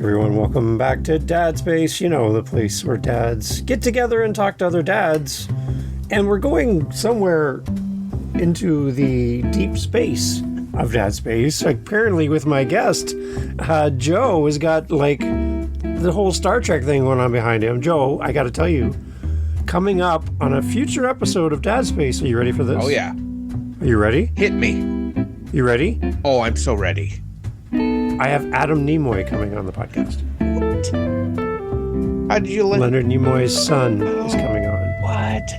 Everyone, welcome back to Dad Space. You know, the place where dads get together and talk to other dads. And we're going somewhere into the deep space of Dad Space. Apparently, with my guest, Joe has got like the whole Star Trek thing going on behind him. Joe, I got to tell you, coming up on a future episode of Dad Space, are you ready for this? Oh, yeah. Are you ready? Hit me. You ready? Oh, I'm so ready. I have Adam Nimoy coming on the podcast. How did you Leonard Nimoy's son is coming on. What?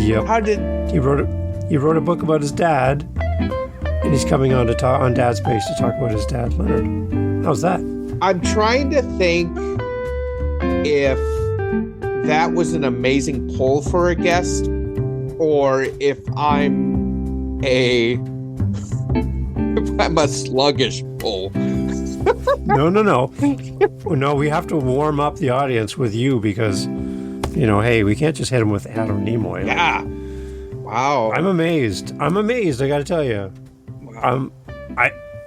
Yep. How did He wrote a book about his dad, and he's coming on to talk on Dad Space to talk about his dad, Leonard. How's that? I'm trying to think if that was an amazing poll for a guest, or if I'm a sluggish poll. No. No, we have to warm up the audience with you because, you know, hey, we can't just hit him with Adam Nimoy. Yeah. Wow. I'm amazed. I got to tell you. Wow.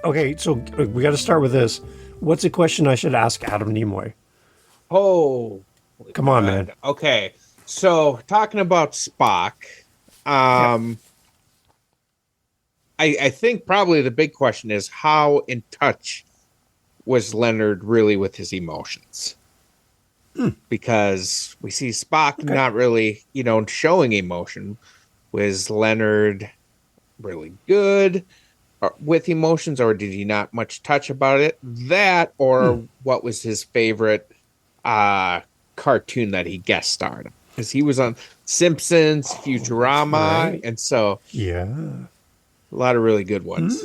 Okay, so we got to start with this. What's a question I should ask Adam Nimoy? Oh. Come on, man. Okay. So, talking about Spock, I think probably the big question is how in touch was Leonard really with his emotions? Because we see Spock not really, showing emotion. Was Leonard really good with emotions, or did he not much touch about it? That, or what was his favorite cartoon that he guest starred? Because he was on Simpsons, Futurama, right. and so yeah. A lot of really good ones.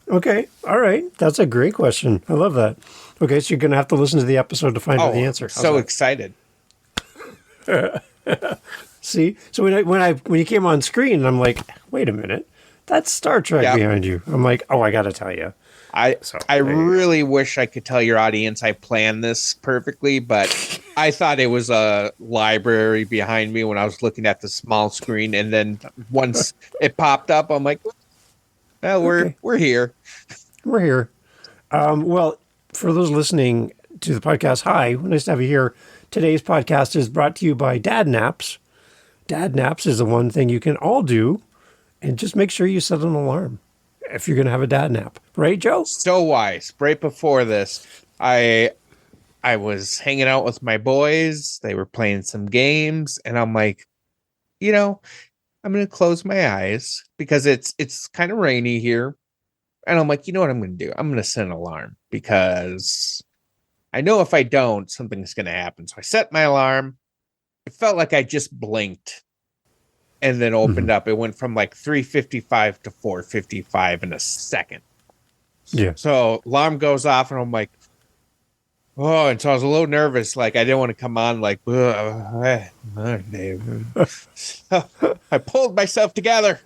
Okay. All right. That's a great question. I love that. Okay. So you're going to have to listen to the episode to find out the answer. So excited. See? So when you came on screen, I'm like, wait a minute. That's Star Trek behind you. I'm like, oh, I got to tell you. I really wish I could tell your audience I planned this perfectly, but I thought it was a library behind me when I was looking at the small screen, and then once it popped up, I'm like, well, we're here. We're here. Well, for those listening to the podcast, hi, nice to have you here. Today's podcast is brought to you by Dad Naps. Dad Naps is the one thing you can all do, and just make sure you set an alarm if you're going to have a dad nap. Right, Joe? So wise. Right before this, I was hanging out with my boys. They were playing some games, and I'm like, I'm going to close my eyes because it's kind of rainy here. And I'm like, you know what I'm going to do? I'm going to set an alarm because I know if I don't, something's going to happen. So I set my alarm. It felt like I just blinked and then opened up. It went from like 3:55 to 4:55 in a second. Yeah. So alarm goes off, and I'm like, oh, and so I was a little nervous. Like, I didn't want to come on like, so I pulled myself together.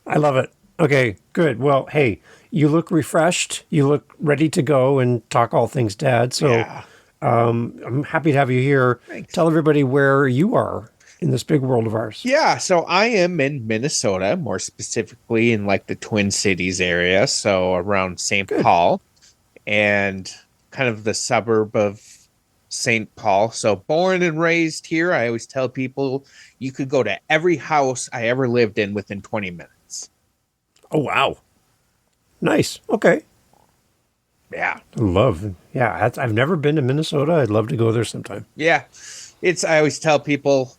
I love it. Okay, good. Well, hey, you look refreshed. You look ready to go and talk all things dad. So I'm happy to have you here. Thanks. Tell everybody where you are in this big world of ours. Yeah, so I am in Minnesota, more specifically in like the Twin Cities area. So around St. Paul and kind of the suburb of St. Paul. So born and raised here. I always tell people you could go to every house I ever lived in within 20 minutes. Oh, wow. Nice. Okay. Yeah. I've never been to Minnesota. I'd love to go there sometime. Yeah. I always tell people,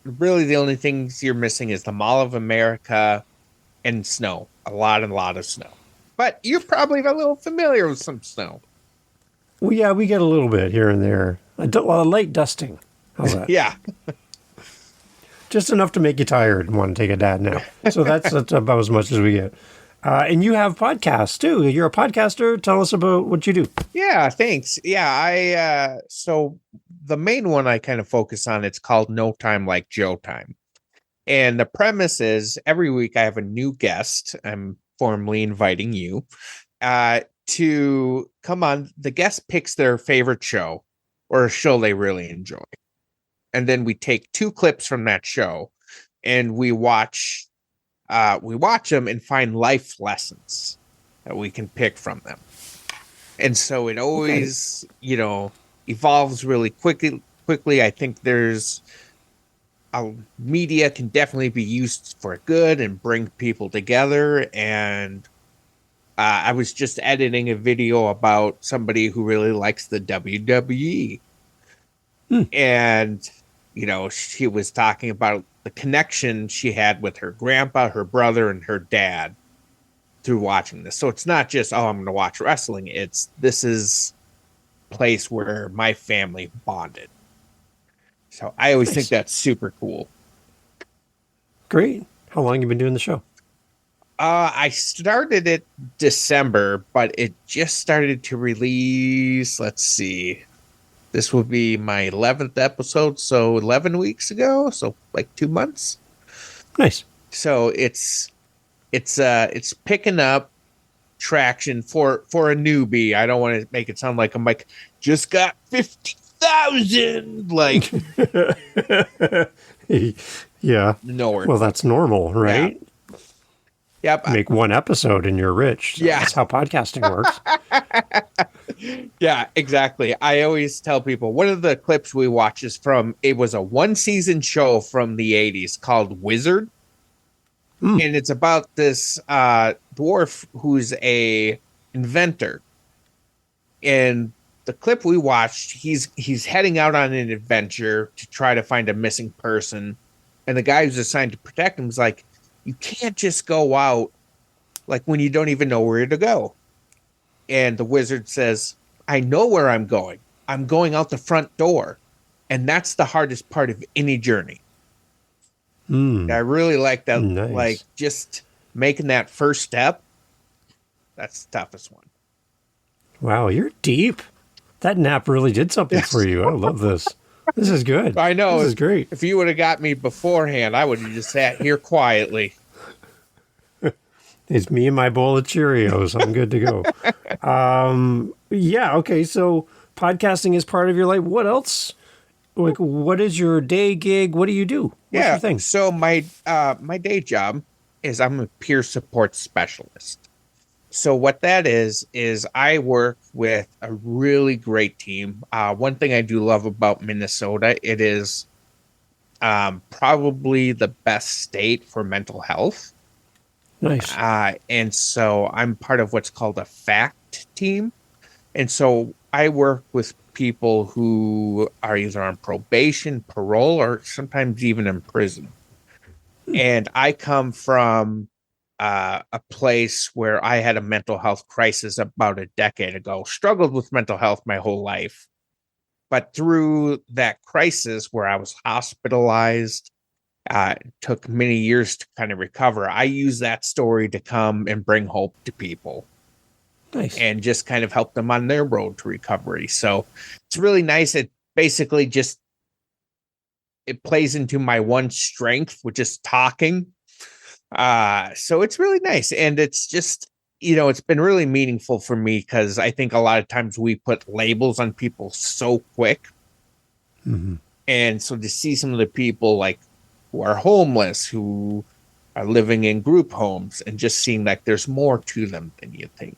really the only things you're missing is the Mall of America and snow. A lot of snow. But you're probably a little familiar with some snow. Well, yeah, we get a little bit here and there. A light dusting. How's that? Yeah. Just enough to make you tired and want to take a dad nap. So that's about as much as we get. And you have podcasts too. You're a podcaster. Tell us about what you do. Yeah, thanks. Yeah, so the main one I kind of focus on, it's called No Time Like Joe Time. And the premise is every week I have a new guest. I'm formally inviting you to come on. The guest picks their favorite show or a show they really enjoy. And then we take 2 clips from that show and we watch them and find life lessons that we can pick from them. And so it Okay. always, evolves really quickly. I think there's media can definitely be used for good and bring people together. And I was just editing a video about somebody who really likes the WWE. Hmm. And, she was talking about the connection she had with her grandpa, her brother, and her dad through watching this. So it's not just, oh, I'm going to watch wrestling. This is a place where my family bonded. So I always think Nice. that's super cool. Great. How long you been doing the show? I started it December, but it just started to release. Let's see. This will be my 11th episode, so 11 weeks ago, so like 2 months. Nice. So it's picking up traction for a newbie. I don't want to make it sound like I'm like just got 50,000 like Yeah. nowhere. Well, that's normal, Yeah. right? Yep. Make one episode and you're rich. So Yeah. that's how podcasting works. Yeah, exactly. I always tell people one of the clips we watch is from it was a one season show from the 80s called Wizard. Mm. And it's about this dwarf who's a inventor. And the clip we watched, he's heading out on an adventure to try to find a missing person. And the guy who's assigned to protect him is like, you can't just go out like when you don't even know where to go. And the wizard says, I know where I'm going. I'm going out the front door. And that's the hardest part of any journey. I Mm. really like that, like Nice. just making that first step. That's the toughest one. Wow, you're deep. That nap really did something for Yes. you. I love this. This is good. I know This is great. if you would have got me beforehand, I would have just sat here quietly. It's me and my bowl of Cheerios. I'm good to go. Yeah, okay. So podcasting is part of your life. What else? Like, what is your day gig? What do you do? What's Yeah. your thing? So my day job is I'm a peer support specialist. So what that is I work with a really great team. One thing I do love about Minnesota, it is probably the best state for mental health. Nice. And so I'm part of what's called a FACT team. And so I work with people who are either on probation, parole, or sometimes even in prison. And I come from a place where I had a mental health crisis about a decade ago, struggled with mental health my whole life. But through that crisis where I was hospitalized, took many years to kind of recover. I use that story to come and bring hope to people Nice. and just kind of help them on their road to recovery. So it's really nice. It basically just it plays into my one strength, which is talking. So it's really nice. And it's just, it's been really meaningful for me because I think a lot of times we put labels on people so quick. Mm-hmm. And so to see some of the people like who are homeless, who are living in group homes, and just seeing like there's more to them than you think.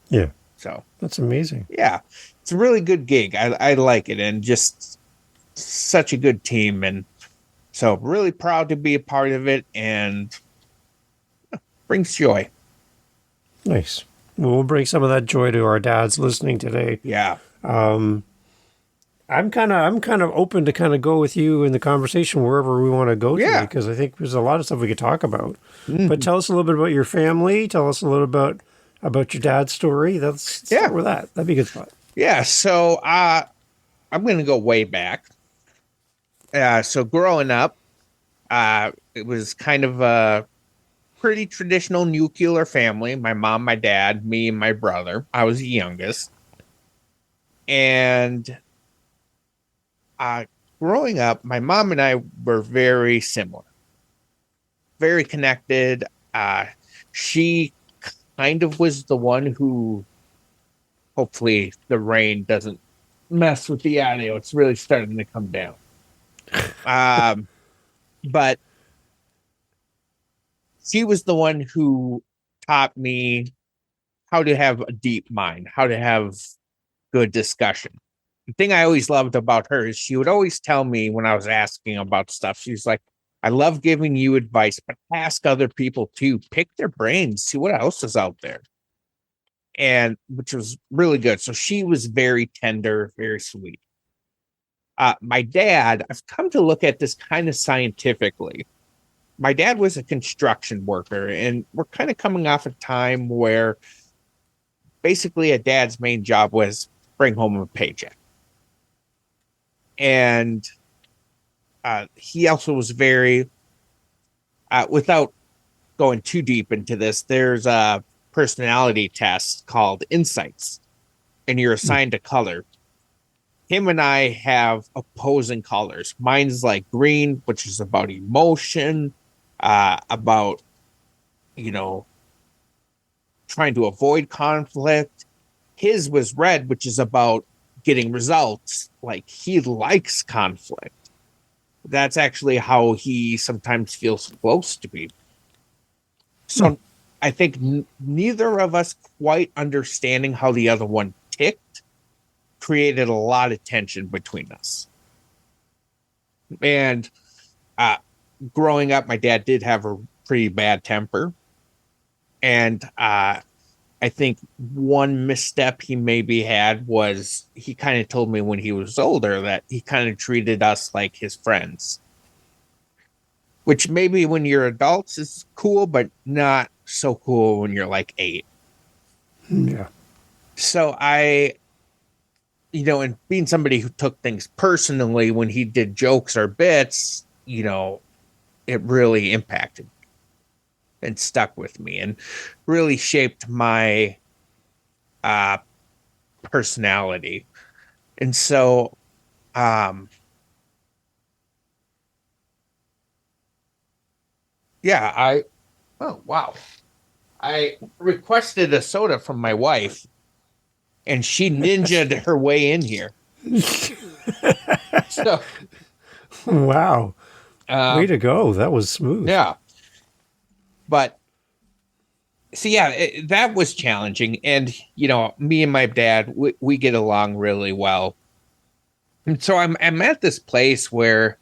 Yeah, So that's amazing. yeah, it's a really good gig. I like it, and just such a good team, and so really proud to be a part of it, and brings joy. Nice. Well, we'll bring some of that joy to our dads listening today. Yeah, I'm kind of open to kind of go with you in the conversation wherever we want to go today yeah. because I think there's a lot of stuff we could talk about. Mhm. But tell us a little bit about your family. Tell us a little about your dad's story. Let's Yeah, start with that. That'd be a good spot. yeah. So I'm going to go way back. So growing up, it was kind of a pretty traditional nuclear family. My mom, my dad, me, and my brother. I was the youngest. And growing up, my mom and I were very similar, very connected. She kind of was the one who, hopefully, the rain doesn't mess with the audio. It's really starting to come down. But she was the one who taught me how to have a deep mind, how to have good discussion. The thing I always loved about her is she would always tell me when I was asking about stuff, she's like, I love giving you advice, but ask other people too. Pick their brains, see what else is out there. And which was really good. So she was very tender, very sweet. My dad, I've come to look at this kind of scientifically. My dad was a construction worker, and we're kind of coming off a time where basically a dad's main job was bring home a paycheck. And he also was very, without going too deep into this, there's a personality test called Insights, and you're assigned a color. Him and I have opposing colors. Mine's like green, which is about emotion, about, you know, trying to avoid conflict. His was red, which is about getting results. Like he likes conflict. That's actually how he sometimes feels close to people. So I think neither of us quite understanding how the other one ticked created a lot of tension between us. And growing up, my dad did have a pretty bad temper. And I think one misstep he maybe had was he kind of told me when he was older that he kind of treated us like his friends, which maybe when you're adults is cool, but not so cool when you're like 8. Yeah. So and being somebody who took things personally when he did jokes or bits, it really impacted and stuck with me and really shaped my personality. And so oh wow. I requested a soda from my wife and she ninja'd her way in here. So wow. Way to go. That was smooth. Yeah. But so that was challenging. And me and my dad, we get along really well. And so I'm at this place where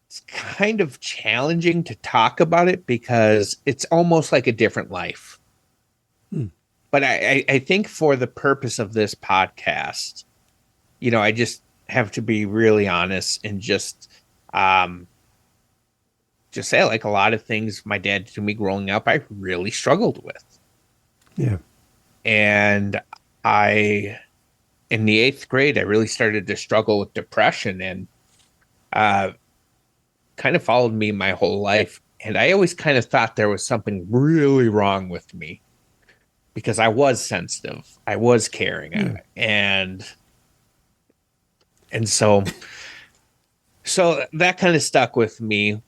it's kind of challenging to talk about it because it's almost like a different life. But I think for the purpose of this podcast, I just have to be really honest and just say, like, a lot of things my dad did to me growing up, I really struggled with. Yeah. And in the 8th grade, I really started to struggle with depression and kind of followed me my whole life. And I always kind of thought there was something really wrong with me because I was sensitive. I was caring. Yeah. And so that kind of stuck with me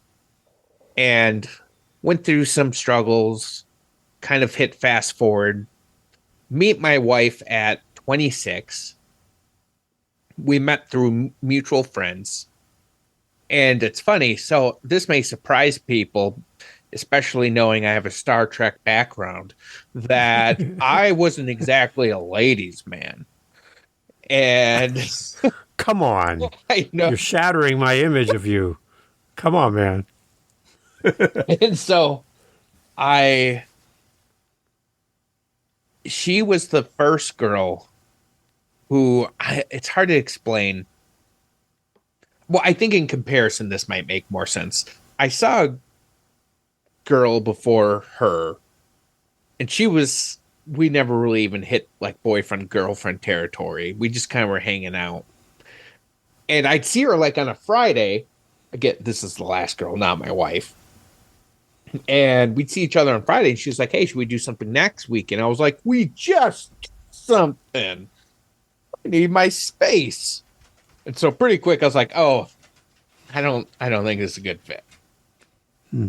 and went through some struggles, kind of hit fast forward, meet my wife at 26. We met through mutual friends. And it's funny. So this may surprise people, especially knowing I have a Star Trek background, that I wasn't exactly a ladies' man. And come on. I know. You're shattering my image of you. Come on, man. And so she was the first girl who it's hard to explain. Well, I think in comparison, this might make more sense. I saw a girl before her, and we never really even hit like boyfriend, girlfriend territory. We just kind of were hanging out. And I'd see her like on a Friday. Again, this is the last girl, not my wife. And we'd see each other on Friday, and she was like, hey, should we do something next week? And I was like, we just did something. I need my space. And so pretty quick, I was like, oh, I don't think this is a good fit.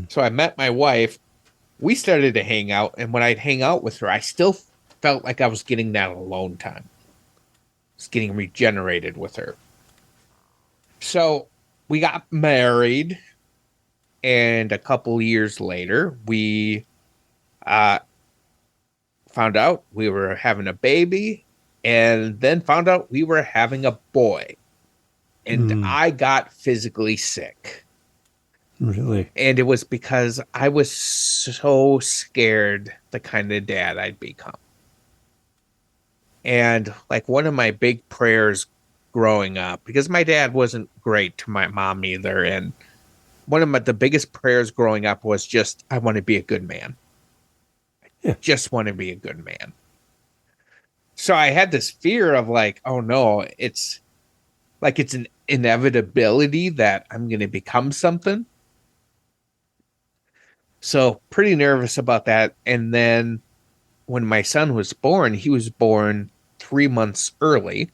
So I met my wife. We started to hang out. And when I'd hang out with her, I still felt like I was getting that alone time. I was getting regenerated with her. So we got married. And a couple years later, we found out we were having a baby, and then found out we were having a boy. And Mm, I got physically sick. really? And it was because I was so scared the kind of dad I'd become. And like one of my big prayers growing up, because my dad wasn't great to my mom either. And one of the biggest prayers growing up was just, I want to be a good man. Yeah. Just want to be a good man. So I had this fear of like, oh no, it's an inevitability that I'm going to become something. So pretty nervous about that. And then when my son was born, he was born 3 months early.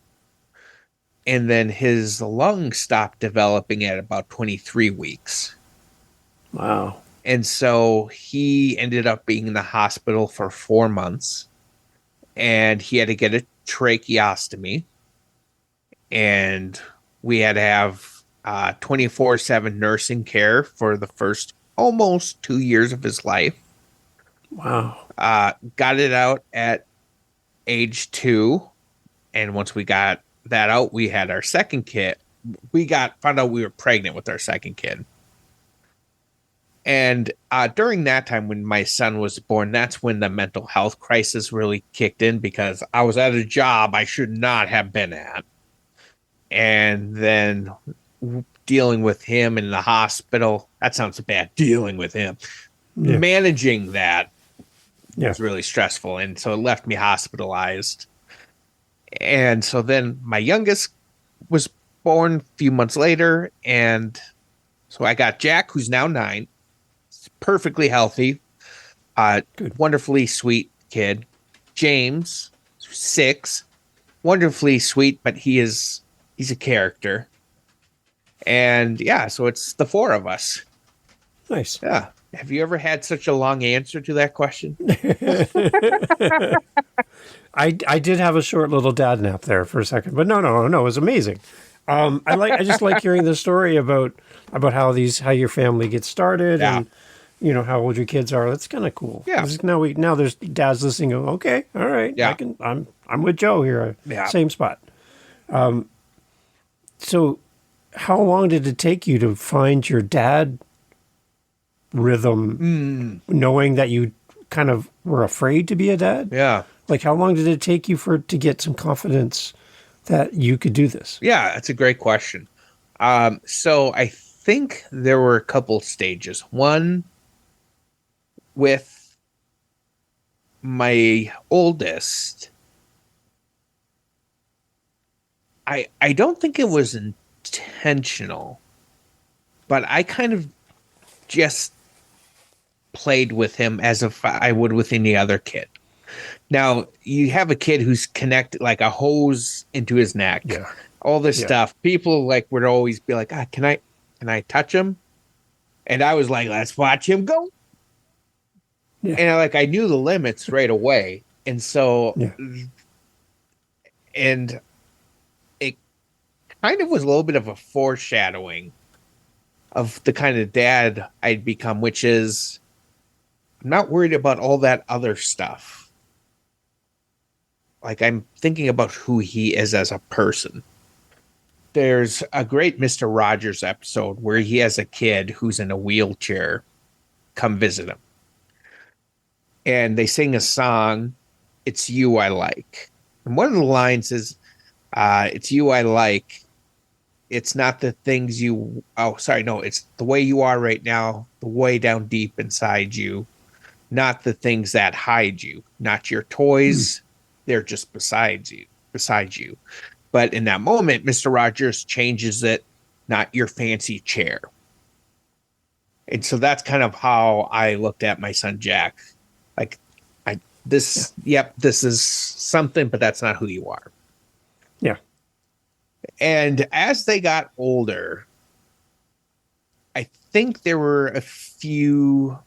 And then his lungs stopped developing at about 23 weeks. Wow. And so he ended up being in the hospital for 4 months, and he had to get a tracheostomy, and we had to have 24/7 nursing care for the first almost 2 years of his life. Wow. Got it out at age 2, and once we got that out, we had our second kid. Found out we were pregnant with our second kid. And during that time, when my son was born, that's when the mental health crisis really kicked in, because I was at a job I should not have been at. And then dealing with him in the hospital, that sounds bad, dealing with him. Yeah. Managing that Yeah. was really stressful. And so it left me hospitalized. And so then my youngest was born a few months later. And so I got Jack, who's now 9. Perfectly healthy, Good. wonderfully sweet kid. James, 6, wonderfully sweet, but he's a character. And yeah, so it's the 4 of us. Nice. Yeah. Have you ever had such a long answer to that question? I did have a short little dad nap there for a second, but no, it was amazing. I just like hearing the story about how your family gets started, Yeah. and how old your kids are. That's kind of cool. Yeah. 'Cause now there's dads listening. Go, okay, all right, Yeah. I'm with Joe here. Yeah. Same spot. So how long did it take you to find your dad rhythm, knowing that you kind of were afraid to be a dad? Yeah. Like, how long did it take you to get some confidence that you could do this? Yeah, that's a great question. So I think there were a couple stages. One, with my oldest, I don't think it was intentional, but I kind of just played with him as if I would with any other kid. Now, you have a kid who's connected like a hose into his neck. Yeah. All this Yeah. stuff. People like would always be like, can I touch him? And I was like, let's watch him go. Yeah. And I knew the limits right away. And so Yeah. and it kind of was a little bit of a foreshadowing of the kind of dad I'd become, which is I'm not worried about all that other stuff. Like, I'm thinking about who he is as a person. There's a great Mr. Rogers episode where he has a kid who's in a wheelchair come visit him. And they sing a song, It's You I Like. And one of the lines is, it's you I like. It's not the things you, oh, sorry, no, it's the way you are right now, the way down deep inside you, not the things that hide you, not your toys. They're just beside you. But in that moment, Mr. Rogers changes it, not your fancy chair. And so that's kind of how I looked at my son, Jack. Like, this is something, but that's not who you are. Yeah. And as they got older, I think there were a few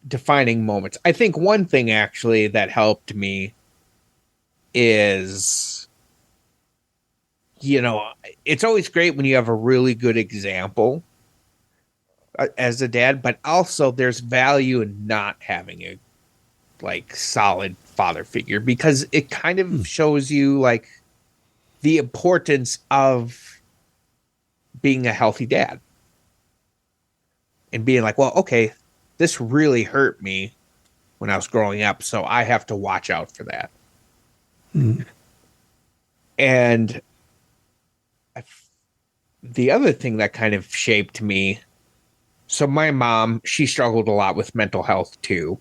defining moments. I think one thing actually that helped me is, it's always great when you have a really good example as a dad, but also there's value in not having like solid father figure, because it kind of shows you like the importance of being a healthy dad and being like, well, okay, this really hurt me when I was growing up, so I have to watch out for that. And the other thing that kind of shaped me, so my mom, she struggled a lot with mental health too.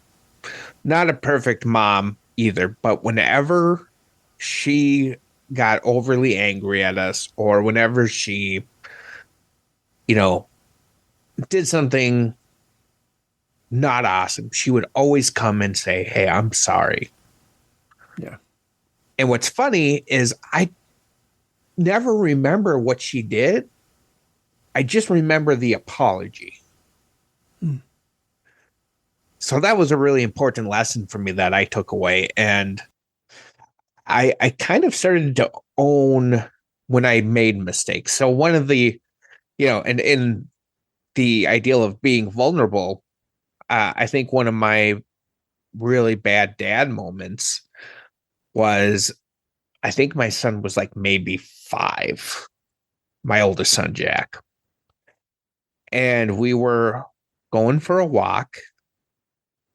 Not a perfect mom either, but whenever she got overly angry at us, or whenever she, you know, did something not awesome, she would always come and say, "Hey, I'm sorry." Yeah. And what's funny is I never remember what she did. I just remember the apology. So that was a really important lesson for me that I took away. And I kind of started to own when I made mistakes. So one of the, and in the ideal of being vulnerable, I think one of my really bad dad moments was, I think my son was like maybe 5, my oldest son, Jack. And we were going for a walk,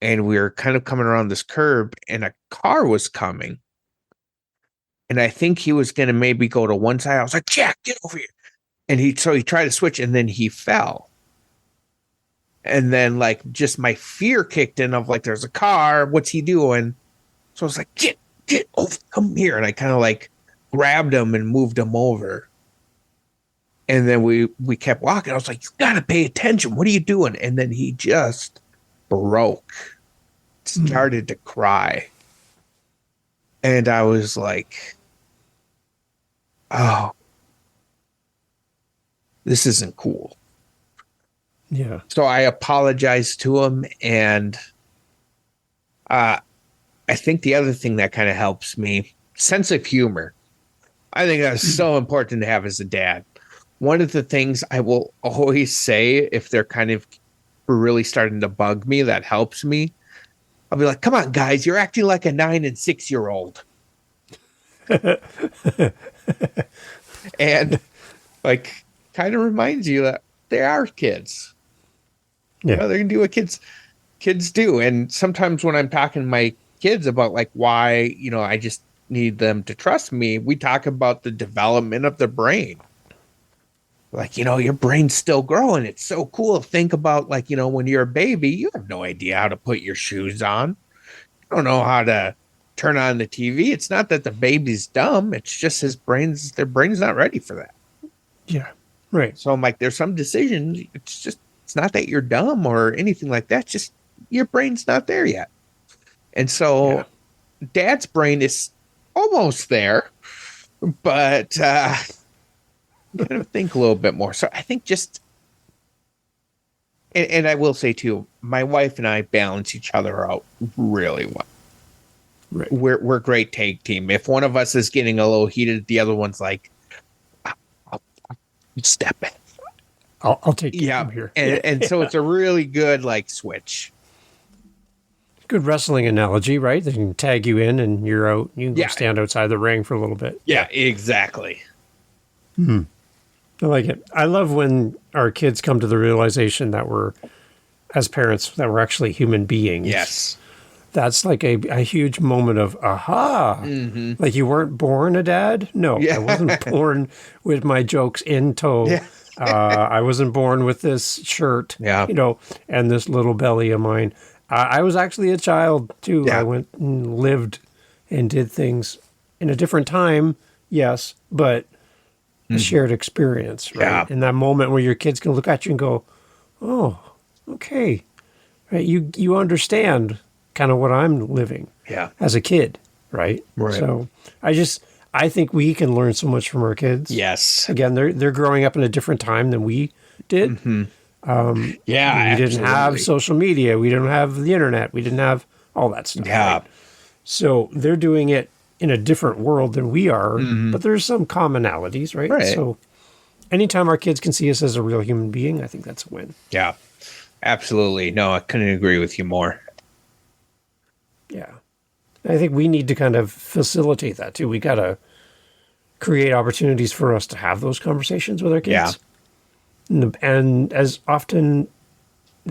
and we were kind of coming around this curb, and a car was coming. And I think he was going to maybe go to one side. I was like, Jack, get over here. And he tried to switch, and then he fell. And then like just my fear kicked in of like, there's a car. What's he doing? So I was like, get over, come here. And I kind of like grabbed him and moved him over. And then we kept walking. I was like, you got to pay attention. What are you doing? And then he just broke, started to cry. And I was like, oh, this isn't cool. Yeah. So I apologized to him. And I think the other thing that kind of helps me, sense of humor. I think that's so important to have as a dad. One of the things I will always say, if they're kind of really starting to bug me, that helps me, I'll be like, come on, guys, you're acting like a 9 and 6-year-old. And like, kind of reminds you that they are kids. Yeah. They're going to do what kids do. And sometimes when I'm talking to my kids about like why, I just need them to trust me, we talk about the development of the brain. Like, your brain's still growing. It's so cool to think about, like, when you're a baby, you have no idea how to put your shoes on. You don't know how to turn on the TV. It's not that the baby's dumb. It's just their brain's not ready for that. Yeah. Right. So I'm like, there's some decisions. It's not that you're dumb or anything like that. It's just your brain's not there yet. And so Dad's brain is almost there, but, kind of think a little bit more. So I think and I will say too, my wife and I balance each other out really well. Right. We're a great tag team. If one of us is getting a little heated, the other one's like, I'll step in. I'll take you from here. And so it's a really good like switch. Good wrestling analogy, right? They can tag you in and you're out. You can go stand outside the ring for a little bit. Yeah, exactly. I like it. I love when our kids come to the realization that as parents, that we're actually human beings. Yes. That's like a huge moment of aha. Like you weren't born a dad? No, I wasn't born with my jokes in tow. Yeah. I wasn't born with this shirt, and this little belly of mine. I was actually a child too. Yeah. I went and lived and did things in a different time. Yes, but a shared experience, right? Yeah. And that moment where your kids can look at you and go, "Oh, okay, right? You understand kind of what I'm living, as a kid, right?" Right. So I think we can learn so much from our kids. Yes. Again, they're growing up in a different time than we did. Yeah, we didn't have social media. We didn't have the internet. We didn't have all that stuff. Yeah. Right? So they're doing it in a different world than we are, but there's some commonalities, right? Right. So anytime our kids can see us as a real human being, I think that's a win. Yeah, absolutely. No, I couldn't agree with you more. Yeah. I think we need to kind of facilitate that too. We got to create opportunities for us to have those conversations with our kids. And as often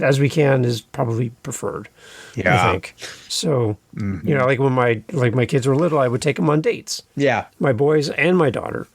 as we can is probably preferred. I Yeah. think. So, like when my kids were little, I would take them on dates. Yeah. My boys and my daughter,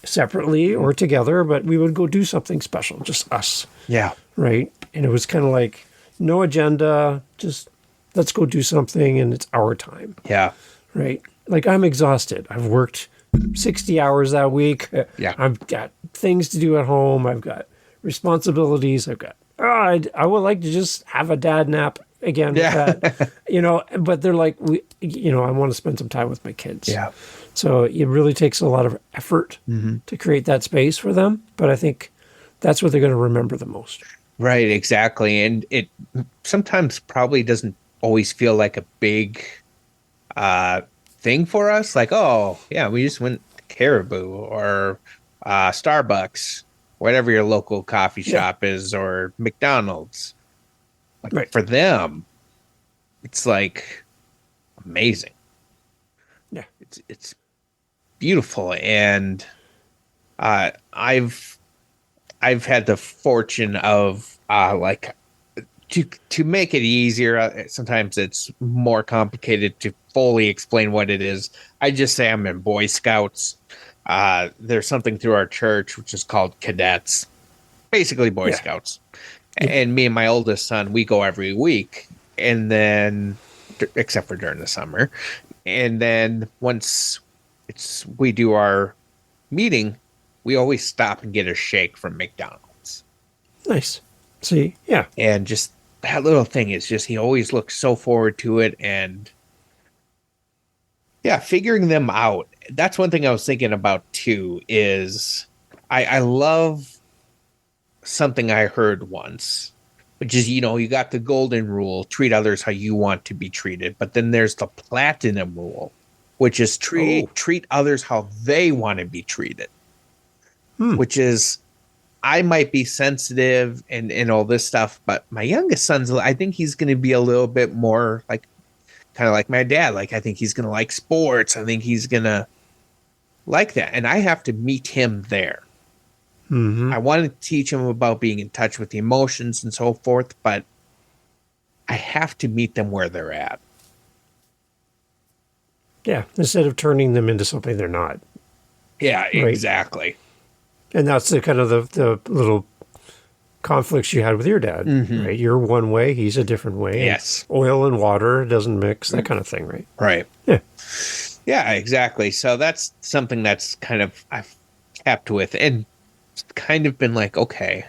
separately or together, but we would go do something special, just us. Yeah. Right? And it was kind of like no agenda, just let's go do something and it's our time. Yeah. Right? Like I'm exhausted. I've worked 60 hours that week. Yeah. I've got things to do at home. I've got responsibilities. I've got, I would like to just have a dad nap again with that, but they're like, I want to spend some time with my kids. Yeah. So it really takes a lot of effort to create that space for them. But I think that's what they're going to remember the most. Right, exactly. And it sometimes probably doesn't always feel like a big thing for us. Like, oh, yeah, we just went to Caribou or Starbucks, whatever your local coffee shop is, or McDonald's. Like, for them, it's like amazing. Yeah. It's beautiful. And I've had the fortune of to make it easier. Sometimes it's more complicated to fully explain what it is. I just say I'm in Boy Scouts. There's something through our church which is called cadets, basically Boy Scouts. And me and my oldest son, we go every week, and then except for during the summer, and then once we do our meeting, we always stop and get a shake from McDonald's. Nice. See, yeah. And just that little thing is just, he always looks so forward to it. And yeah, figuring them out. That's one thing I was thinking about too, is I love something I heard once, which is, you got the golden rule, treat others how you want to be treated. But then there's the platinum rule, which is treat others how they want to be treated. Which is, I might be sensitive and all this stuff, but my youngest son's, I think he's going to be a little bit more like, kind of like my dad. Like, I think he's going to like sports. I think he's going to like that. And I have to meet him there. I want to teach him about being in touch with the emotions and so forth, but I have to meet them where they're at. Yeah. Instead of turning them into something they're not. Yeah, exactly. And that's the kind of the little conflicts you had with your dad, right? You're one way, he's a different way. Yes. Oil and water doesn't mix, that kind of thing, right? Right. Yeah. Yeah, exactly. So that's something that's kind of I've kept with, and it's kind of been like, okay,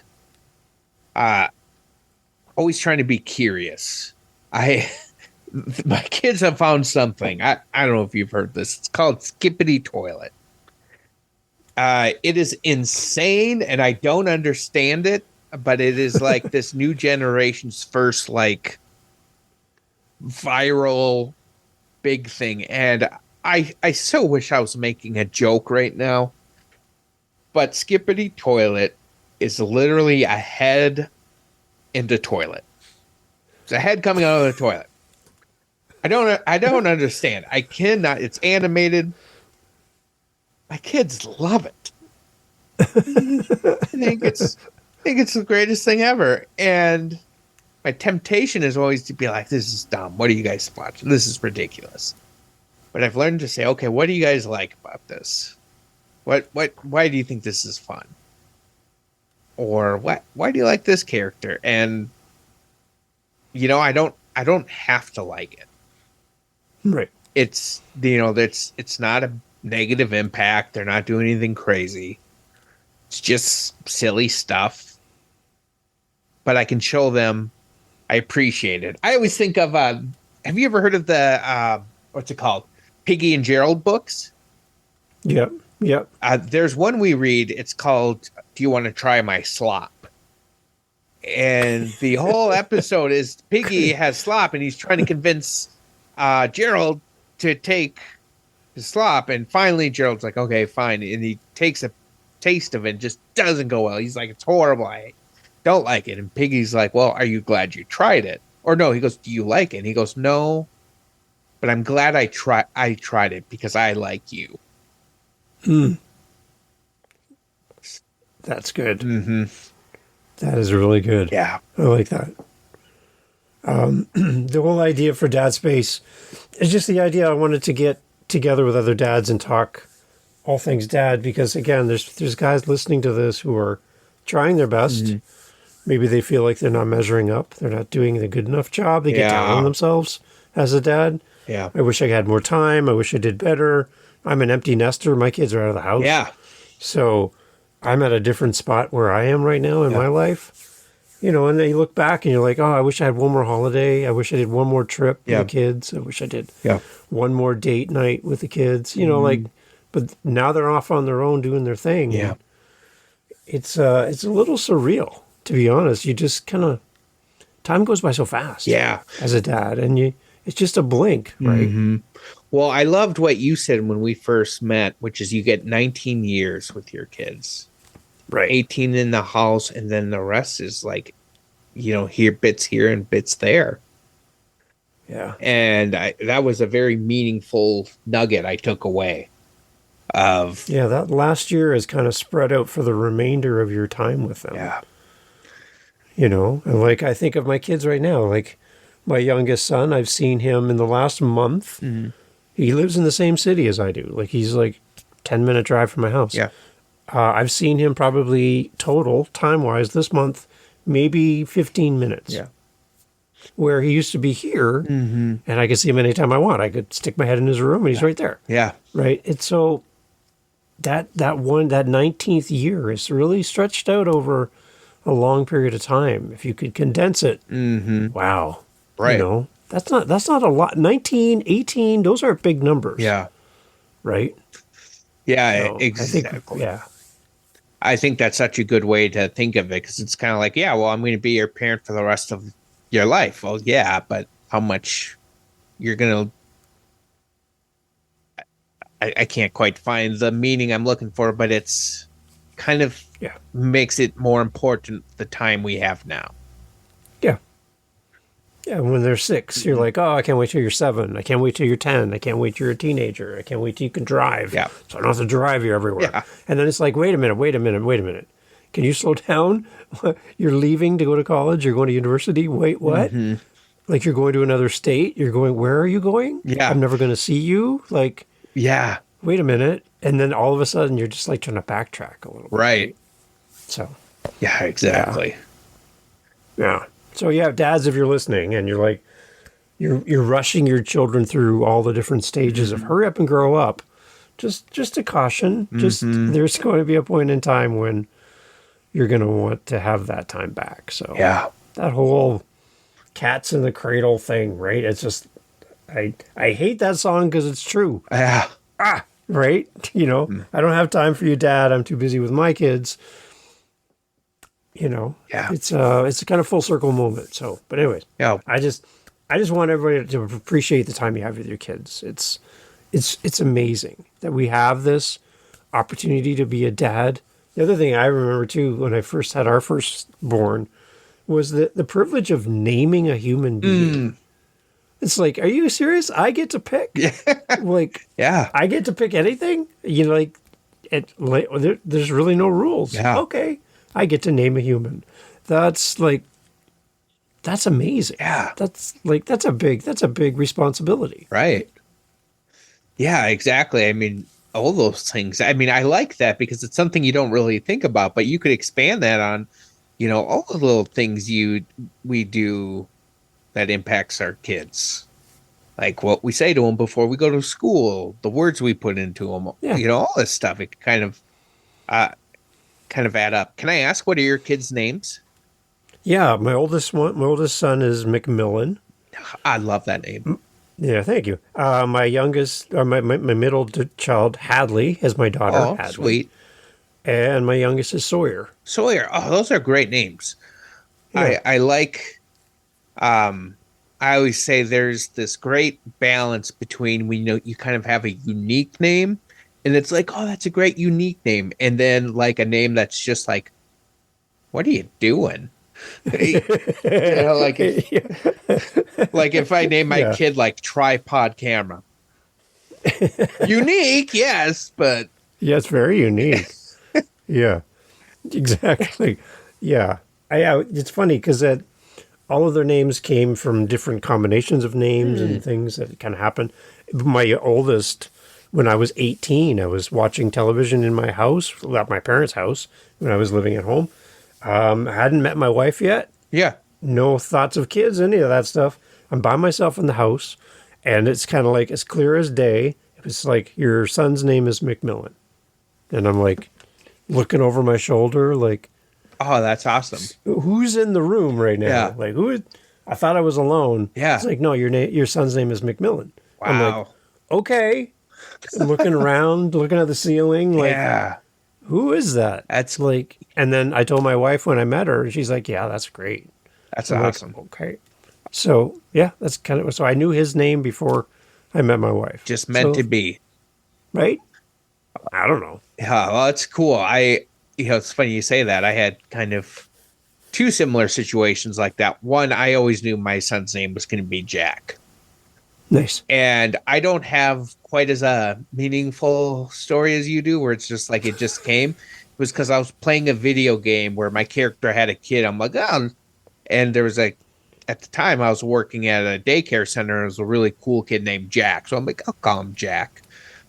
always trying to be curious. My kids have found something. I don't know if you've heard this. It's called Skippity Toilet. It is insane, and I don't understand it, but it is like this new generation's first like viral big thing. And I so wish I was making a joke right now, but Skippity Toilet is literally a head in the toilet. It's a head coming out of the toilet. I don't understand. I cannot. It's animated. My kids love it. I think it's the greatest thing ever. And my temptation is always to be like, this is dumb. What are you guys watching? This is ridiculous. But I've learned to say, okay, what do you guys like about this? Why do you think this is fun? Or why do you like this character? And I don't have to like it. Right. It's it's not a negative impact. They're not doing anything crazy. It's just silly stuff. But I can show them I appreciate it. I always think of have you ever heard of the what's it called? Piggy and Gerald books? Yep. There's one we read. It's called Do You Want to Try My Slop? And the whole episode is Piggy has slop and he's trying to convince Gerald to take his slop, and finally Gerald's like, okay, fine, and he takes a taste of it and just doesn't go well. He's like, it's horrible, I don't like it. And Piggy's like, well, are you glad you tried it? Or no, he goes, do you like it? And he goes, no, but I'm glad I tried it because I like you. That's good. Mm-hmm. That is really good. Yeah. I like that. The whole idea for Dad Space is just the idea I wanted to get together with other dads and talk all things dad, because again, there's guys listening to this who are trying their best. Mhm. Maybe they feel like they're not measuring up. They're not doing a good enough job. They get down on Yeah. themselves as a dad. Yeah. I wish I had more time. I wish I did better. I'm an empty nester. My kids are out of the house. Yeah. So I'm at a different spot where I am right now in my life. You know, and then you look back and you're like, oh, I wish I had one more holiday. I wish I did one more trip with the kids. I wish I did one more date night with the kids. You know, like, but now they're off on their own doing their thing. Yeah. And it's a little surreal, to be honest. You just kind of, time goes by so fast. Yeah. As a dad, and it's just a blink, right? Mm-hmm. Well, I loved what you said when we first met, which is you get 19 years with your kids. Right. 18 in the house, and then the rest is like, here bits here and bits there. Yeah. And that was a very meaningful nugget I took away of. Yeah, that last year is kind of spread out for the remainder of your time with them. Yeah. You know, and like I think of my kids right now, like my youngest son, I've seen him in the last month. Mm-hmm. He lives in the same city as I do. Like he's like 10-minute drive from my house. Yeah. I've seen him probably total time-wise this month, maybe 15 minutes. Yeah. Where he used to be here, and I could see him anytime I want. I could stick my head in his room, and he's right there. Yeah. Right. It's so that 19th year is really stretched out over a long period of time. If you could condense it, wow. Right. You know, that's not a lot. 19, 18, those aren't big numbers. Yeah. Right. Yeah. So Exactly. I I think that's such a good way to think of it, because it's kind of like, yeah, well, I'm going to be your parent for the rest of your life. Well, yeah, but how much you're going to, I can't quite find the meaning I'm looking for, but it's kind of makes it more important the time we have now. Yeah. Yeah, when they're 6, you're like, oh, I can't wait till you're 7. I can't wait till you're 10. I can't wait till you're a teenager. I can't wait till you can drive. Yeah. So I don't have to drive you everywhere. Yeah. And then it's like, wait a minute. Can you slow down? You're leaving to go to college. You're going to university. Wait, what? Like you're going to another state. You're going, where are you going? Yeah. I'm never going to see you. Like, Yeah. wait a minute. And then all of a sudden you're just like trying to backtrack a little bit. Right. So. Yeah, exactly. Yeah. So yeah, dads, if you're listening and you're like, you're rushing your children through all the different stages of hurry up and grow up, just a caution. Just there's going to be a point in time when you're going to want to have that time back. So Yeah. that whole cats in the cradle thing, right? It's just I hate that song because it's true. Yeah. Right? You know, I don't have time for you, Dad. I'm too busy with my kids. You know, it's a kind of full circle moment. So, but anyways, I just want everybody to appreciate the time you have with your kids. It's amazing that we have this opportunity to be a dad. The other thing I remember too, when I first had our firstborn, was the privilege of naming a human being. It's like, are you serious? I get to pick? Like, I get to pick anything? You know, there's really no rules. Yeah. Okay. I get to name a human. That's amazing. Yeah. That's a big responsibility. Right. Yeah, exactly. I mean, all those things. I mean, I like that because it's something you don't really think about, but you could expand that on, all the little things we do that impacts our kids. Like what we say to them before we go to school, the words we put into them, all this stuff. It kind of add up. Can I ask, what are your kids' names? Yeah, my oldest son is McMillan. I love that name. Yeah, thank you. My youngest, or my middle child, Hadley, is my daughter. Oh, Hadley. Sweet. And my youngest is Sawyer. Sawyer. Oh, those are great names. Yeah. I like. I always say there's this great balance between when you kind of have a unique name, and it's like, oh, that's a great unique name, and then like a name that's just like, what are you doing? Like if I name my Yeah. kid like tripod camera. Unique, yes, but Yeah, it's very unique. Yeah, exactly. Yeah. It's funny because all of their names came from different combinations of names and things that kind of happened. My oldest, when I was 18, I was watching television in my house, at my parents' house, when I was living at home. I hadn't met my wife yet. yeah. No thoughts of kids, any of that stuff. I'm by myself in the house, and it's kind of like as clear as day. It's like, your son's name is McMillan. And I'm like looking over my shoulder, like, Oh, that's awesome. who's in the room right now? Yeah. Like, who is, I thought I was alone. Yeah. It's like, no, your son's name is McMillan. I'm like, Wow. okay. I'm looking around, looking at the ceiling, like, Yeah. who is that? That's Like, and then I told my wife when I met her, and she's like, yeah, that's great. that's I'm awesome. like, okay. So yeah, that's kind of, so I knew his name before I met my wife. Just meant So, to be. right? I don't know. Yeah, well, that's cool. It's funny you say that. I had kind of two similar situations like that. One, I always knew my son's name was going to be Jack. Nice. And I don't have quite as a meaningful story as you do, where it's just like it just came. It was because I was playing a video game where my character had a kid. I'm like, oh, and there was at the time I was working at a daycare center. And there was a really cool kid named Jack. So I'm like, I'll call him Jack.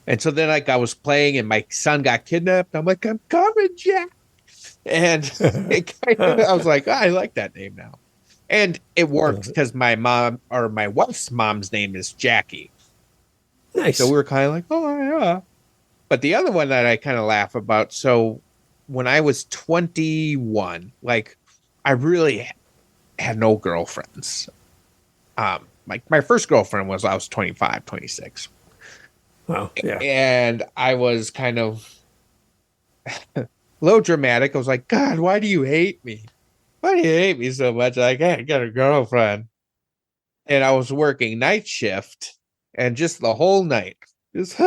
And so then like I was playing and my son got kidnapped. I'm like, I'm coming, Jack. And I was like, oh, I like that name now. And it works because my mom or my wife's mom's name is Jackie. Nice. So we were kind of like, oh, yeah. But the other one that I kind of laugh about. So when I was 21, like I really had no girlfriends. Like my first girlfriend was I was 25, 26. Wow. Yeah. And I was kind of a little dramatic. I was like, God, why do you hate me? Why do you hate me so much? Like, I got a girlfriend. And I was working night shift and just the whole night. Just,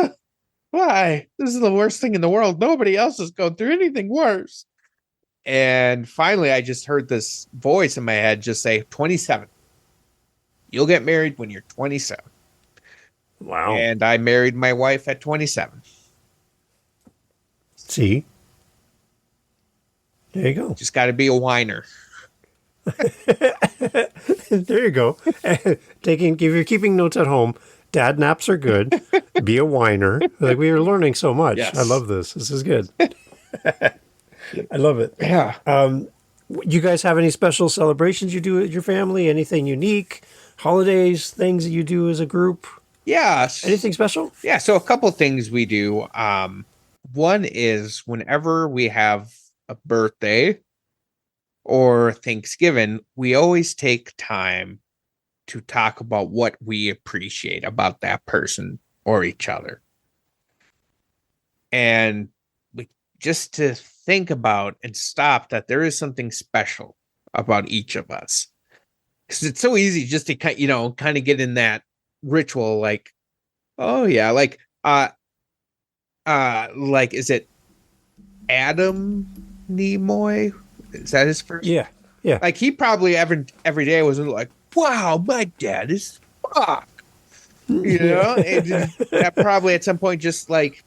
why? This is the worst thing in the world. Nobody else has gone through anything worse. And finally, I just heard this voice in my head just say, 27. You'll get married when you're 27. Wow. And I married my wife at 27. See? There you go. Just got to be a whiner. There you go. If you're keeping notes at home, dad naps are good. Be a whiner. Like, we are learning so much. Yes. I love this. This is good. I love it. Yeah. You guys have any special celebrations you do with your family? Anything unique? Holidays, things that you do as a group? Yes. Anything special? Yeah. So a couple things we do. One is whenever we have a birthday or Thanksgiving, we always take time to talk about what we appreciate about that person or each other. And we just to think about and stop that there is something special about each of us. Because it's so easy just to kind of get in that ritual, like, oh yeah, like is it Adam Nimoy? Is that his first? Yeah. Yeah. Like he probably every day was like, wow, my dad is fuck. You know, and that probably at some point just like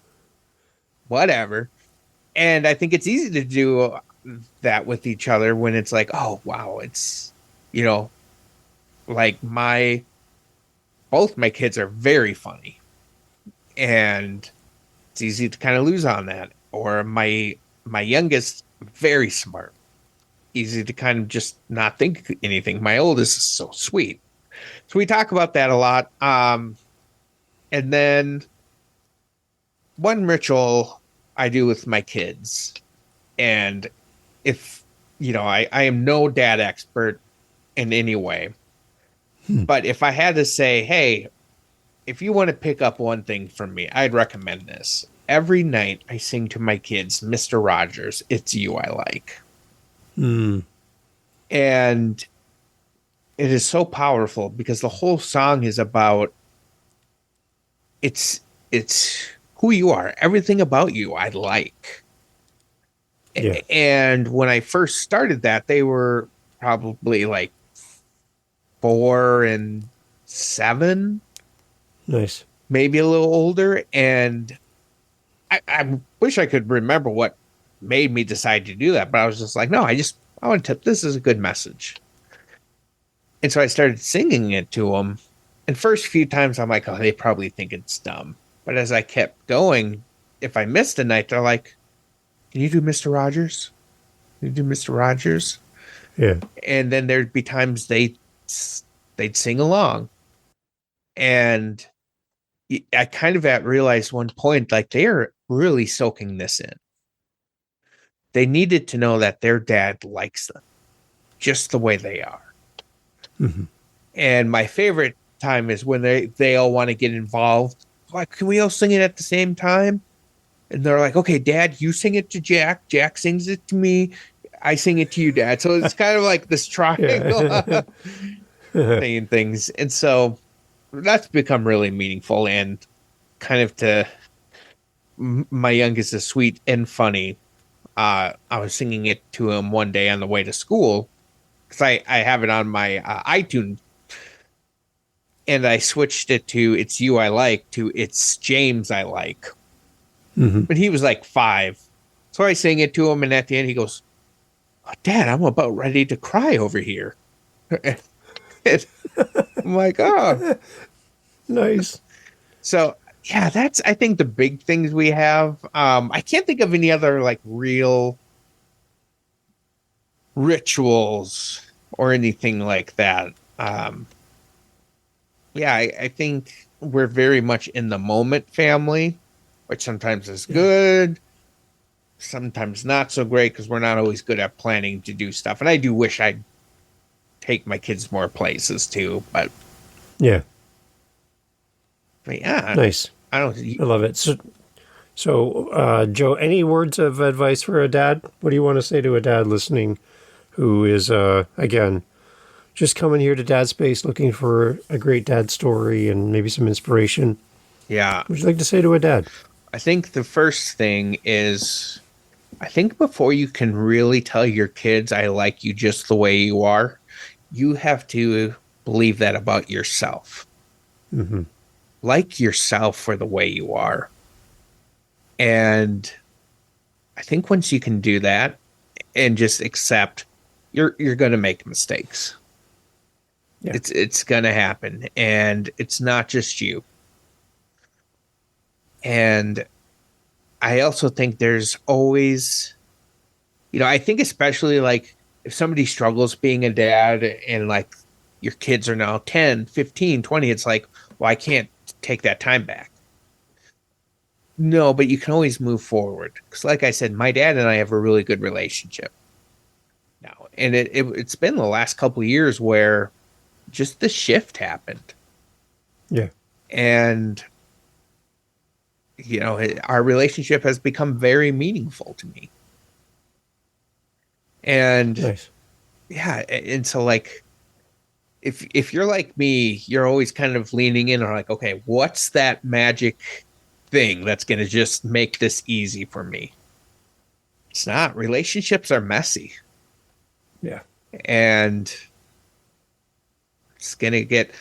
whatever. And I think it's easy to do that with each other when it's like, oh wow, it's like both my kids are very funny. And it's easy to kind of lose on that. Or my youngest, very smart. Easy to kind of just not think anything. My oldest is so sweet. So we talk about that a lot. And then one ritual I do with my kids. And if, I am no dad expert in any way. But if I had to say, hey, if you want to pick up one thing from me, I'd recommend this. Every night I sing to my kids, Mr. Rogers, It's You I Like. And it is so powerful because the whole song is about it's who you are. Everything about you I like. Yeah. And when I first started that, they were probably like 4 and 7, Nice. maybe a little older. And I wish I could remember what made me decide to do that, but I was just like, no, I want to, this is a good message. And so I started singing it to them. And first few times I'm like, oh, they probably think it's dumb. But as I kept going, if I missed a night, they're like, can you do Mr. Rogers? Can you do Mr. Rogers? Yeah. And then there'd be times they'd sing along. And I kind of realized one point, like they are really soaking this in. They needed to know that their dad likes them just the way they are. Mm-hmm. And my favorite time is when they all want to get involved. Like, can we all sing it at the same time? And they're like, okay, Dad, you sing it to Jack. Jack sings it to me. I sing it to you, Dad. So it's kind of like this triangle saying things. And so that's become really meaningful. And kind of to my youngest is sweet and funny. I was singing it to him one day on the way to school because I have it on my iTunes, and I switched it to "It's You I Like" to "It's James I Like." Mm-hmm. But he was like 5, so I sang it to him, and at the end he goes, oh, "Dad, I'm about ready to cry over here." I'm like, "Oh, Nice." so." Yeah, that's I think the big things we have. I can't think of any other like real rituals or anything like that. Yeah, I think we're very much in the moment family, which sometimes is good, sometimes not so great because we're not always good at planning to do stuff. And I do wish I'd take my kids more places too, but Yeah. yeah, Nice. I don't. I love it. So, Joe, any words of advice for a dad? What do you want to say to a dad listening who is, again, just coming here to Dad Space looking for a great dad story and maybe some inspiration? Yeah, What would you like to say to a dad? I think the first thing is, I think before you can really tell your kids, I like you just the way you are, you have to believe that about yourself. Mm-hmm. Like yourself for the way you are. And I think once you can do that and just accept you're going to make mistakes. Yeah. It's going to happen, and it's not just you. And I also think there's always, I think especially like if somebody struggles being a dad and like your kids are now 10, 15, 20, it's like, well, I can't take that time back. No, but you can always move forward. Because like I said, my dad and I have a really good relationship now. And it's been the last couple of years where just the shift happened. Yeah. And, our relationship has become very meaningful to me. And Nice. yeah, and so like, if you're like me, you're always kind of leaning in on like, okay, what's that magic thing that's going to just make this easy for me? It's not. Relationships are messy. Yeah. And it's going to get,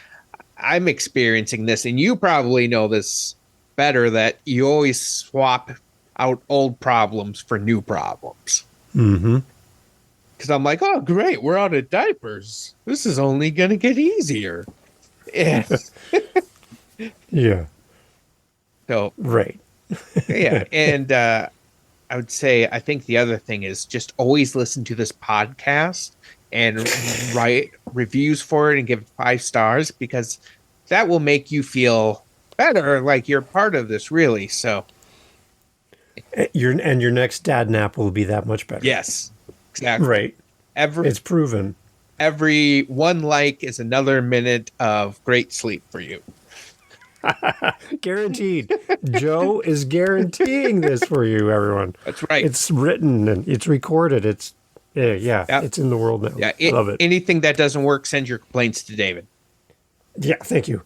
I'm experiencing this, and you probably know this better, that you always swap out old problems for new problems. Mm-hmm. Because I'm like, oh, great, we're out of diapers. This is only going to get easier. Yeah. Yeah. So, Right. yeah. And I would say, I think the other thing is just always listen to this podcast and write reviews for it and give it 5 stars, because that will make you feel better, like you're part of this, really. So, Your next dad nap will be that much better. yes, exactly. Right. It's proven. Every one like is another minute of great sleep for you. Guaranteed. Joe is guaranteeing this for you, everyone. That's right. It's written and it's recorded. It's Yep. It's in the world now. Yeah, Love it. Anything that doesn't work, send your complaints to David. Yeah, thank you.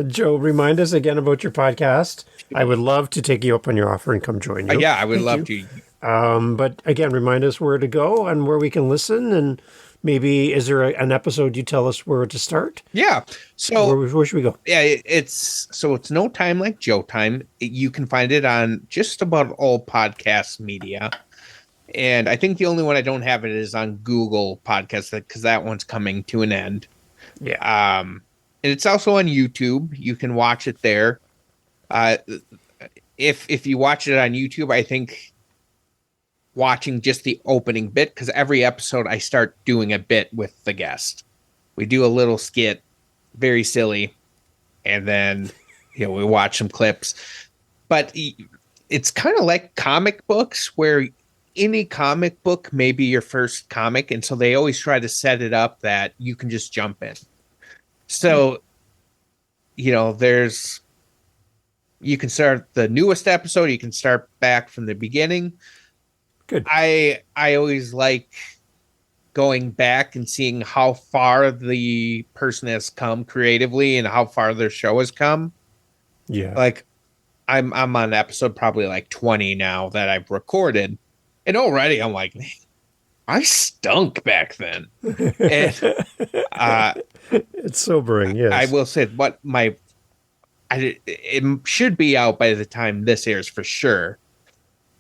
Joe, remind us again about your podcast. I would love to take you up on your offer and come join you. Yeah, I would Thank love you. to. But again, remind us where to go and where we can listen. And maybe, is there an episode you tell us where to start? Yeah. So where should we go? yeah, it's No Time Like Joe Time. You can find it on just about all podcast media. And I think the only one I don't have it is on Google Podcasts, because that one's coming to an end. Yeah. And it's also on YouTube. You can watch it there. If you watch it on YouTube, I think watching just the opening bit, because every episode I start doing a bit with the guest. We do a little skit, very silly, and then we watch some clips. But it's kind of like comic books, where any comic book may be your first comic, and so they always try to set it up that you can just jump in. So, you can start the newest episode, you can start back from the beginning. Good. I always like going back and seeing how far the person has come creatively and how far their show has come. Yeah. Like I'm on episode probably like 20 now that I've recorded. And already I'm like, man, I stunk back then. And it's sobering, yes. I will say it should be out by the time this airs for sure.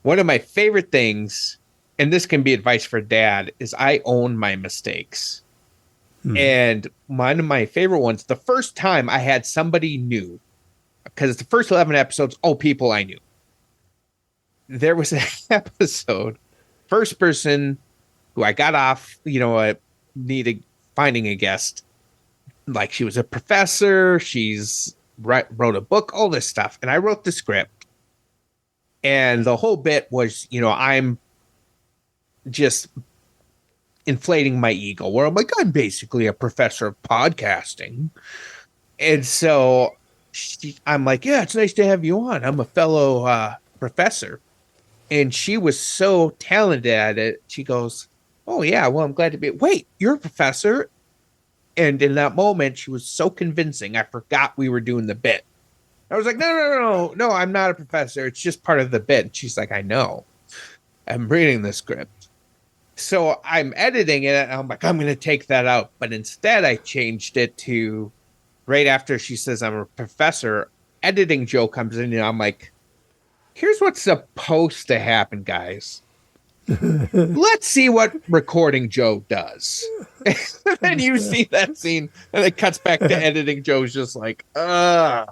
One of my favorite things, and this can be advice for dad, is I own my mistakes. And one of my favorite ones, the first time I had somebody new, because the first 11 episodes, all people I knew. There was an episode, first person who I got off, needed finding a guest. Like, she was a professor, she's wrote a book, all this stuff. And I wrote the script. And the whole bit was, I'm just inflating my ego, where I'm like, I'm basically a professor of podcasting. And so I'm like, yeah, it's nice to have you on. I'm a fellow professor. And she was so talented at it. She goes, oh, yeah, well, I'm glad to be. Wait, you're a professor? And in that moment, she was so convincing, I forgot we were doing the bit. I was like, no, I'm not a professor. It's just part of the bit. And she's like, I know. I'm reading the script. So I'm editing it, and I'm like, I'm going to take that out. But instead, I changed it to right after she says I'm a professor, editing Joe comes in, and I'm like, here's what's supposed to happen, guys. Let's see what recording Joe does. And you see that scene, and it cuts back to editing. Joe's just like, So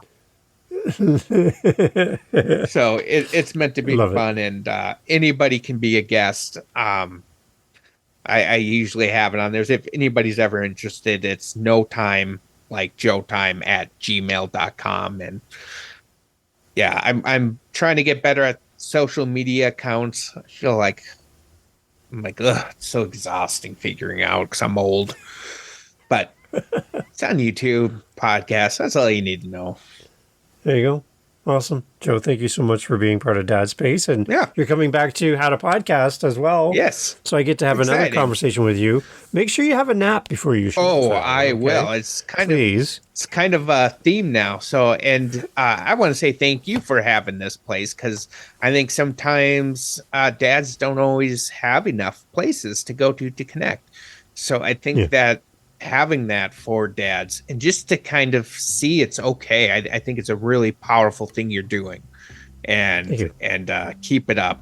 it's meant to be fun, and anybody can be a guest. I usually have it on there. If anybody's ever interested, it's notimelikejoetime@gmail.com. And yeah, I'm trying to get better at social media accounts. I feel like it's so exhausting figuring out, because I'm old. But it's on YouTube, podcast. That's all you need to know. There you go. Awesome. Joe, thank you so much for being part of Dad Space. And you're coming back to How to Podcast as well. Yes. So I get to have another conversation with you. Make sure you have a nap before you show up. Oh, I will. It's kind of a theme now. So, and I want to say thank you for having this place, because I think sometimes dads don't always have enough places to go to connect. So I think that having that for dads, and just to kind of see it's okay, I think it's a really powerful thing you're doing, and keep it up.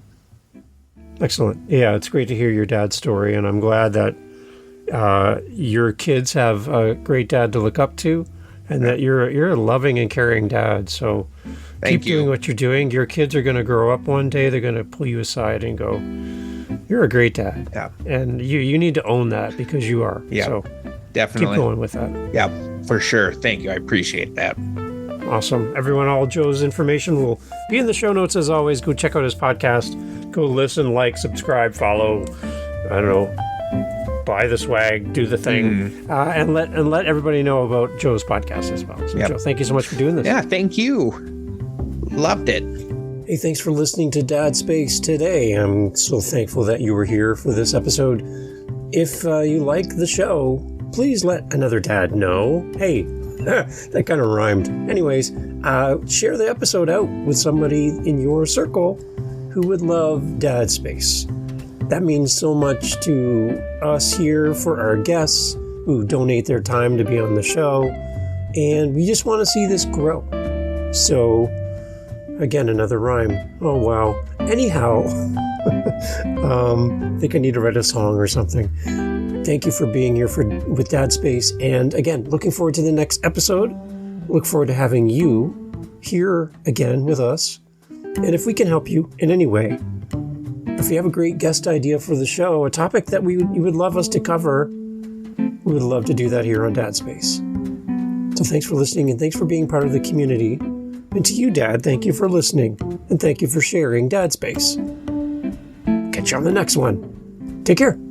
Excellent. Yeah, it's great to hear your dad's story, and I'm glad that your kids have a great dad to look up to, and that you're a loving and caring dad. So keep doing what you're doing. Your kids are going to grow up one day. They're going to pull you aside and go, you're a great dad. Yeah. And you need to own that, because you are. Yeah. So definitely keep going with that. Yeah, for sure. Thank you. I appreciate that. Awesome. Everyone, all Joe's information will be in the show notes as always. Go check out his podcast. Go listen, like, subscribe, follow. I don't know. Buy the swag, do the thing, and let everybody know about Joe's podcast as well. So, Joe, thank you so much for doing this. Yeah, thank you. Loved it. Hey, thanks for listening to Dad Space today. I'm so thankful that you were here for this episode. If you like the show, please let another dad know. Hey, That kind of rhymed. Anyways, share the episode out with somebody in your circle who would love Dad Space. That means so much to us here for our guests who donate their time to be on the show. And we just want to see this grow. So, again, another rhyme. Oh, wow. Anyhow, I think I need to write a song or something. Thank you for being here with Dad Space. And again, looking forward to the next episode. Look forward to having you here again with us. And if we can help you in any way, if you have a great guest idea for the show, a topic that you would love us to cover, we would love to do that here on Dad Space. So thanks for listening and thanks for being part of the community. And to you, Dad, thank you for listening and thank you for sharing Dad Space. Catch you on the next one. Take care.